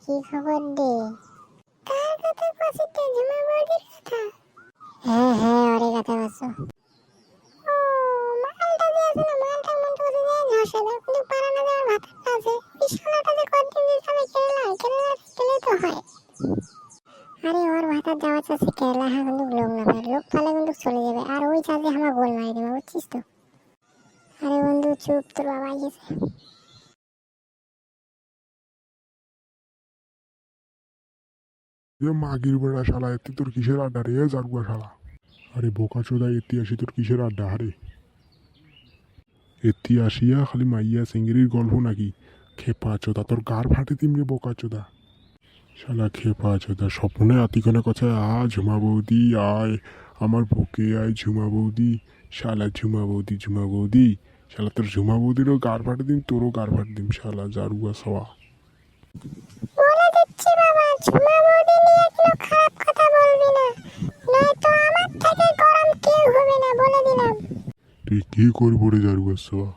কি খবর দে? কার কথা কইছিস? ঝুমা বৌদির কথা? হ্যাঁ হ্যাঁ, ওরে কথা কইছো। ও মালটা যে আছে না, মালটা মন তো যে ঝাসে না, কিন্তু পারা না যাওয়ার ভাত আছে। বিশালাটা যে কতদিন দিন আমি কেরালা গেলে তো হয়। আরে ওর ভাতা যাওয়া চাচ্ছে কেরালা, হ্যাঁ কিন্তু লোক না পায়, লোক পালে কিন্তু চলে যাবে। আর ওই চাষে আমার গোল মারি দেবে, বুঝছিস তো? আরে বন্ধু চুপ, তোর বাবা গেছে। এ মাগির বেড়া শালা, এতে তোর কিসের আড্ডা রে জারুয়া শালা? আরে বোকা চোদা, এতে আসি তোর কিসের আড্ডা? আরে এতে আসিয়া খালি মাইয়া সিঙ্গিরির গল্প নাকি? খেপা চোদা, তোর গার ফাটে তিমরে বোকা চোদা শালা। খেপা চোদা স্বপ্নে আতিকনে কথা, ঝুমা বৌদি আয় আমার বুকে আয় ঝুমা বৌদি। শালা ঝুমা বৌদি ঝুমা বৌদি, শালা তোর ঝুমা বৌদিরও গার ফাটে দিম, তোরও গার ফাটে দিম শালা জারুয়া সওয়া। বলে দিচ্ছি বাবা, ঝুমা বৌদি নিয়ে কোনো খারাপ কথা বলবি না, নয়তো আমার থেকে গরম কেউ হবে না, বলে দিলাম। তুই কি করবো রে জারুয়া সওয়া?